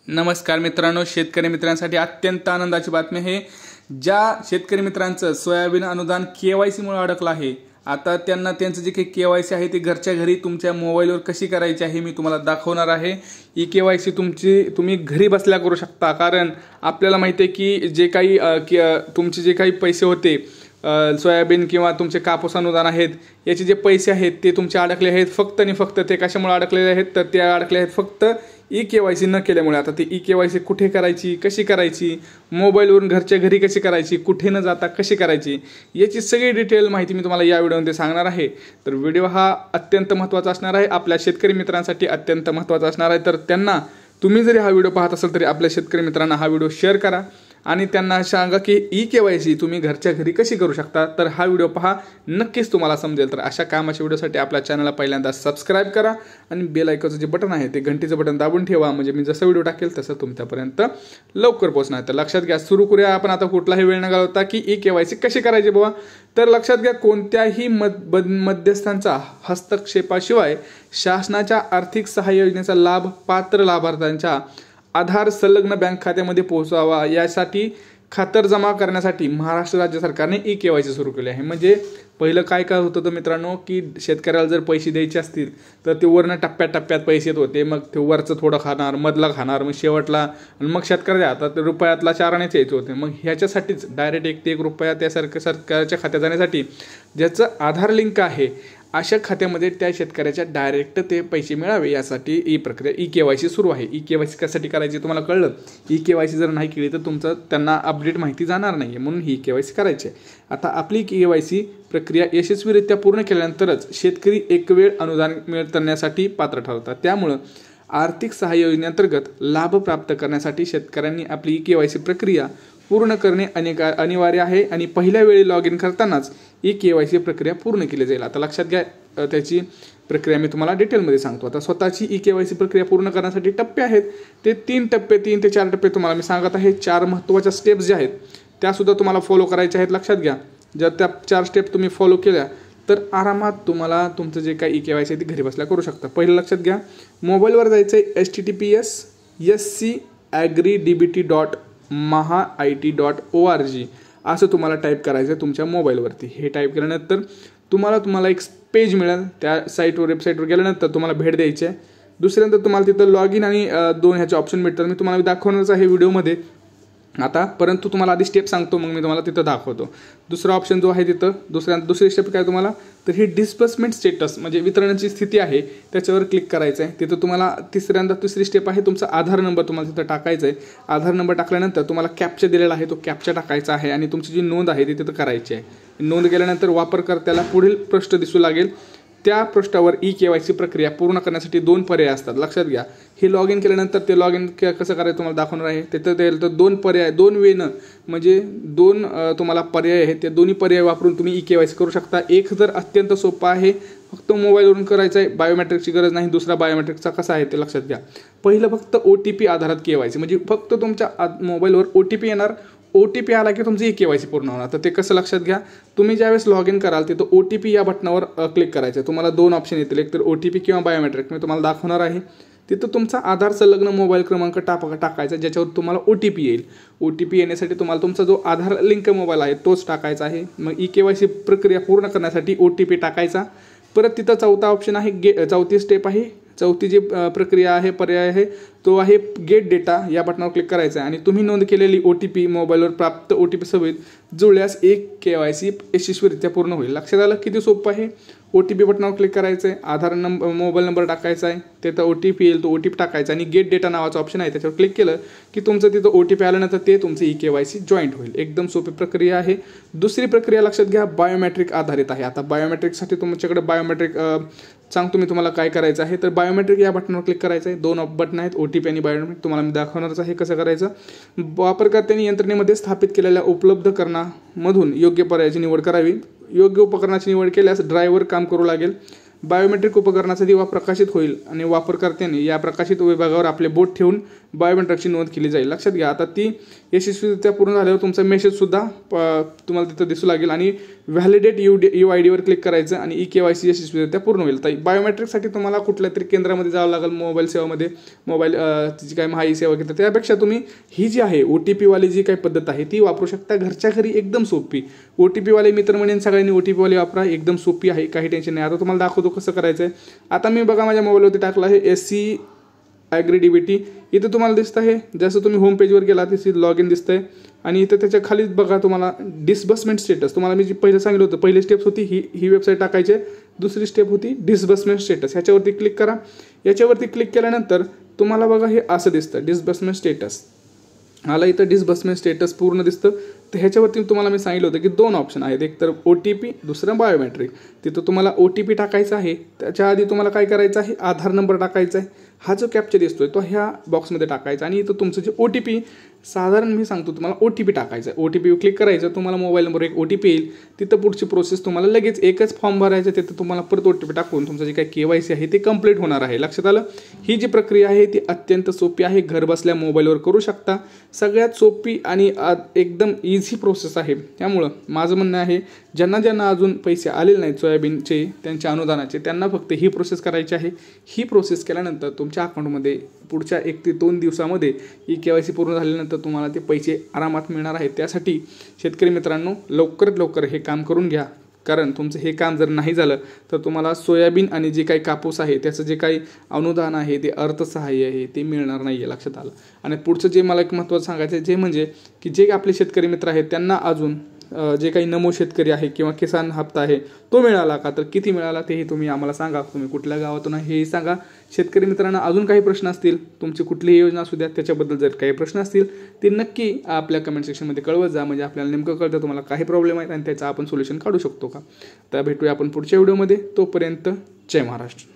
नमस्कार मित्रांनो, शेतकरी मित्रांसाठी अत्यंत आनंदाची बातमी आहे। ज्या शेतकरी मित्रांचं सोयाबीन अनुदान KYC मुळे अडकलं आहे, आता त्यांना त्यांचं जे काही KYC आहे ते घरच्या घरी तुमच्या मोबाईलवर कशी करायची आहे मी तुम्हाला दाखवणार आहे। KYC तुम्ही घरी बसल्या करू शकता, कारण आपल्याला माहिती आहे की जे काही तुमचे जे काही पैसे होते सोयाबीन किंवा तुमचे कापूस अनुदान आहेत, याचे जे पैसे आहेत ते तुमचे अडकले आहेत। फक्त आणि फक्त ते कशामुळे अडकलेले आहेत तर ते अडकले आहेत फक्त KYC न केल्यामुळे। आता ते KYC कुठे करायची, कशी करायची, मोबाईलवरून घरच्या घरी कशी करायची, कुठे न जाता कशी करायची, याची सगळी डिटेल माहिती मी तुम्हाला या व्हिडिओमध्ये सांगणार आहे। तर व्हिडिओ हा अत्यंत महत्त्वाचा असणार आहे, आपल्या शेतकरी मित्रांसाठी अत्यंत महत्त्वाचा असणार आहे। तर त्यांना तुम्ही जरी हा व्हिडिओ पाहत असाल तरी आपल्या शेतकरी मित्रांना हा व्हिडिओ शेअर करा आणि त्यांना सांगा की KYC तुम्ही घरच्या घरी कशी करू शकता। तर हा व्हिडिओ पहा, नक्कीच तुम्हाला समजेल। तर अशा कामाच्या व्हिडिओसाठी आपल्या चॅनलला पहिल्यांदा सबस्क्राइब करा आणि बेल आयकॉनचं जे बटन आहे ते घंटीचं बटन दाबून ठेवा, म्हणजे मी जसं व्हिडिओ टाकेल तसं तुमच्यापर्यंत लवकर पोहोचणार। तर लक्षात घ्या, सुरू करूया आपण आता। कुठलाही वेळ न घालवता की KYC कशी करायची बाबा। तर लक्षात घ्या, कोणत्याही मध्यस्थांचा हस्तक्षेपाशिवाय शासनाच्या आर्थिक सहाय्य योजनेचा लाभ पात्र लाभार्थ्यांच्या आधार संलग्न बँक खात्यामध्ये पोहोचावा, यासाठी खातरजमा करण्यासाठी महाराष्ट्र राज्य सरकारने KYC सुरू केले आहे। म्हणजे पहिलं काय होतं तर मित्रांनो, की शेतकऱ्याला जर पैसे द्यायचे असतील तर ते वरनं टप्प्याटप्प्यात पैसे येत होते, मग ते वरचं थोडं खाणार, मधला खाणार, मग शेवटला आणि मग शेतकऱ्याला आता ते रुपयातला चारानेच यायचे होते। मग ह्याच्यासाठीच डायरेक्ट एक रुपया त्या सरकारच्या खात्यात जाण्यासाठी ज्याचं आधार लिंक आहे अशा खात्यामध्ये त्या शेतकऱ्याच्या डायरेक्ट ते पैसे मिळावे, यासाठी ही प्रक्रिया KYC सुरू आहे। KYC कशासाठी करायची तुम्हाला कळलं। KYC जर नाही केली तर तुमचं त्यांना अपडेट माहिती जाणार नाही, म्हणून KYC करायची आहे। आता आपली KYC प्रक्रिया यशस्वीरित्या पूर्ण केल्यानंतरच शेतकरी एक वेळ अनुदान मिळवण्यासाठी पात्र ठरतात। त्यामुळे आर्थिक सहाय्य योजनेअंतर्गत लाभ प्राप्त करण्यासाठी शेतकऱ्यांनी आपली KYC प्रक्रिया पूर्ण करणे अनिवार्य आहे आणि पहिल्या वेळी लॉग इन करतानाच KYC प्रक्रिया पूर्ण केली जाईल। आता लक्षात घ्या, त्याची प्रक्रिया मी तुम्हाला डिटेलमध्ये सांगतो। आता स्वतःची KYC प्रक्रिया पूर्ण करण्यासाठी टप्पे आहेत, ते 3 ते 4 टप्पे तुम्हाला मी सांगत आहे। 4 महत्त्वाच्या स्टेप्स ज्या आहेत त्यासुद्धा तुम्हाला फॉलो करायच्या आहेत। लक्षात घ्या, जर त्या 4 स्टेप तुम्ही फॉलो केल्या तर आरामात तुम्हाला तुमचं जे काही KYC आहे ते घरी बसल्या करू शकता। पहिलं लक्षात घ्या, मोबाईलवर जायचं आहे, https://scagridbt.mahaIT.org असं तुम्हाला टाईप करायचं आहे तुमच्या मोबाईलवरती। हे टाईप केल्यानंतर तुम्हाला एक पेज मिळेल, त्या वेबसाईटवर गेल्यानंतर तुम्हाला भेट द्यायची आहे। दुसऱ्यांदा तुम्हाला तिथं लॉग इन आणि 2 ह्याचे ऑप्शन मिळतात, मी तुम्हाला दाखवणारच आहे व्हिडिओमध्ये आता, परंतु तुम्हाला आधी स्टेप सांगतो मग मी तुम्हाला तिथं दाखवतो। दुसरा ऑप्शन जो आहे तिथं दुसरी स्टेप काय तुम्हाला, तर ही डिस्बर्समेंट स्टेटस म्हणजे वितरणाची स्थिती आहे त्याच्यावर क्लिक करायचं आहे। तिथं तुम्हाला तिसरी स्टेप आहे, तुमचा आधार नंबर तुम्हाला तिथं टाकायचा आहे। आधार नंबर टाकल्यानंतर तुम्हाला कॅप्चा दिलेला आहे, तो कॅप्चा टाकायचा आहे आणि तुमची जी नोंद आहे ती तिथं करायची आहे। नोंद केल्यानंतर वापरकर्त्याला पुढील पृष्ठ दिसू लागेल, त्या पृष्ठावर KYC प्रक्रिया पूर्ण करण्यासाठी 2 पर्याय असतात। लक्षात घ्या, हे लॉग इन केल्यानंतर ते लॉग इन कसं करायचं तुम्हाला दाखवणार आहे। तिथं ते 2 पर्याय 2 वेनं म्हणजे 2 तुम्हाला पर्याय आहेत, ते दोन्ही पर्याय वापरून तुम्ही KYC करू शकता। एक तर अत्यंत सोपा आहे, फक्त मोबाईलवरून करायचं आहे, बायोमेट्रिकची गरज नाही। दुसरा बायोमेट्रिकचा कसा आहे ते लक्षात घ्या। पहिलं फक्त OTP आधारित KYC, म्हणजे फक्त तुमच्या मोबाईलवर OTP येणार, OTP आला की तुमची KYC पूर्ण होणार। तर ते कसं लक्षात घ्या, तुम्ही ज्यावेळेस लॉग इन कराल तिथं OTP या बटनावर क्लिक करायचं आहे। तुम्हाला 2 ऑप्शन येतील, एक तर OTP किंवा बायोमेट्रिक, मी तुम्हाला दाखवणार आहे। तिथं तुमचा आधार संलग्न मोबाईल क्रमांक टाकायचा ज्याच्यावर तुम्हाला OTP येईल। OTP येण्यासाठी तुम्हाला तुमचा जो आधार लिंक मोबाईल आहे तोच टाकायचा आहे। मग KYC प्रक्रिया पूर्ण करण्यासाठी OTP टाकायचा। परत तिथं चौथा ऑप्शन आहे, चौथी स्टेप आहे, चौथी जी प्रक्रिया आहे, पर्याय आहे तो आहे गेट डेटा, या बटनावर क्लिक करायचं आहे आणि तुम्ही नोंद केलेली OTP मोबाईलवर प्राप्त OTP सहित जुळल्यास KYC यशस्वीरित्या पूर्ण होईल। लक्षात आलं किती सोपं आहे। OTP बटनावर क्लिक करायचं आहे, आधार नंबर मोबाईल नंबर टाकायचा आहे, तिथं OTP येईल, तो OTP टाकायचा आणि गेट डेटा नावाचा ऑप्शन आहे त्याच्यावर क्लिक केलं की तुमचं तिथं OTP आल्यानंतर ते तुमचं KYC जॉईंट होईल। एकदम सोपी प्रक्रिया आहे। दुसरी प्रक्रिया लक्षात घ्या, बायोमेट्रिक आधारित आहे। आता बायोमेट्रिकसाठी तुमच्याकडे बायोमेट्रिक सांगतो मी तुम्हाला काय करायचं आहे। तर बायोमेट्रिक या बटनावर क्लिक करायचं आहे, 2 बटन आहेत, OTP आणि बायोमेट्रिक, तुम्हाला मी दाखवणारच आहे कसं करायचं। वापरकर्त्यांनी यंत्रणेमध्ये स्थापित केलेल्या उपलब्धकरणामधून योग्य पर्यायाची निवड करावी। योग्य उपकरणाची निवड केल्यास ड्रायव्हर काम करू लागेल। बायोमेट्रिक उपकरणाचा दिवा प्रकाशित होईल आणि वापरकर्त्याने या प्रकाशित विभागावर आपले बोट ठेवून बायोमेट्रिकची नोंद केली जाईल. लक्षात घ्या. आता ती यशस्वीरित्या पूर्ण झाल्यावर तुमचा मेसेजसुद्धा तुम्हाला तिथं दिसू लागेल आणि व्हॅलिडेट UIDवर क्लिक करायचं आणि KYC यशस्वीरित्या पूर्ण होईल. तर बायोमेट्रिकसाठी तुम्हाला कुठल्या तरी केंद्रामध्ये जावं लागेल, मोबाईल सेवामध्ये, मोबाईल जी काही महाई सेवा घेतात त्यापेक्षा तुम्ही ही जी आहे OTP वाली जी काही पद्धत आहे ती वापरू शकता घरच्या घरी. एकदम सोपी. OTP वाले मित्र म्हणेन सगळ्यांनी OTP वाली वापरा, एकदम सोपी आहे, काही टेन्शन नाही. आता तुम्हाला दाखवतो कसं करायचं आहे. आता मी बघा माझ्या मोबाईलवरती टाकलं आहे SC ॲग्रीडीबीटी. इथं तुम्हाला दिसतं आहे, जसं तुम्ही होम पेजवर गेला तिथे लॉग इन दिसतंय आणि इथं त्याच्या खालीच बघा तुम्हाला डिस्बर्समेंट स्टेटस. तुम्हाला मी जी पहिलं सांगितलं होतं, पहिली स्टेप होती ही वेबसाईट टाकायची, दुसरी स्टेप होती डिस्बर्समेंट स्टेटस. ह्याच्यावरती क्लिक करा. याच्यावरती क्लिक केल्यानंतर तुम्हाला बघा हे असं दिसतं डिस्बर्समेंट स्टेटस. मला इथं डिस्बर्समेंट स्टेटस पूर्ण दिसतं. तर ह्याच्यावरती तुम्हाला मी सांगितलं होतं की 2 ऑप्शन आहेत, एक तर OTP, दुसरं बायोमेट्रिक. तिथं तुम्हाला OTP टाकायचा आहे. त्याच्या आधी तुम्हाला काय करायचं आहे, आधार नंबर टाकायचा आहे. हा जो कॅप्चा दिसतोय तो ह्या बॉक्समध्ये टाकायचा आणि इथं तुमचं जे OTP साधारण मी सांगतो तुम्हाला OTP टाकायचं आहे. OTP क्लिक करायचं, तुम्हाला मोबाईल नंबर एक OTP येईल. तिथं पुढची प्रोसेस तुम्हाला लगेच एकच फॉर्म भरायचा, तिथं तुम्हाला परत OTP टाकून तुमचं जे काही KYC आहे ते कंप्लीट होणार आहे. लक्षात आलं. ही जी प्रक्रिया आहे ती अत्यंत सोपी आहे, घर बसल्या मोबाईलवर करू शकता. सगळ्यात सोपी आणि एकदम इझी प्रोसेस आहे. त्यामुळं माझं म्हणणं आहे ज्यांना अजून पैसे आलेले नाहीत सोयाबीनचे, त्यांच्या अनुदानाचे, त्यांना फक्त ही प्रोसेस करायची आहे. ही प्रोसेस केल्यानंतर तुमच्या अकाउंटमध्ये पुढच्या 1 ते 2 दिवसामध्ये KYC पूर्ण झाल्यानंतर तुम्हाला ते पैसे आरामात मिळणार आहेत. त्यासाठी शेतकरी मित्रांनो लवकरात लवकर हे काम करून घ्या, कारण तुमचं हे काम जर नाही झालं तर तुम्हाला सोयाबीन आणि जे काही कापूस आहे त्याचं जे काही अनुदान आहे ते अर्थसहाय्य आहे ते मिळणार नाही आहे. लक्षात आलं. आणि पुढचं जे मला एक महत्त्वाचं सांगायचं आहे जे म्हणजे की जे आपले शेतकरी मित्र आहेत त्यांना अजून जे काही नमो शेतकरी आहे किंवा किसान हप्ता आहे तो मिळाला का, तर किती मिळाला तेही तुम्ही आम्हाला सांगा. तुम्ही कुठल्या गावातून आहे हेही सांगा. शेतकरी मित्रांना अजून काही प्रश्न असतील, तुमची कुठलीही योजना असू द्या त्याच्याबद्दल जर काही प्रश्न असतील ते नक्की आपल्या कमेंट सेक्शनमध्ये कळवत जा, म्हणजे आपल्याला नेमकं कळतं तुम्हाला काही प्रॉब्लेम आहेत आणि त्याचं आपण सोल्युशन काढू शकतो का. तर भेटूया आपण पुढच्या व्हिडिओमध्ये. तोपर्यंत जय महाराष्ट्र.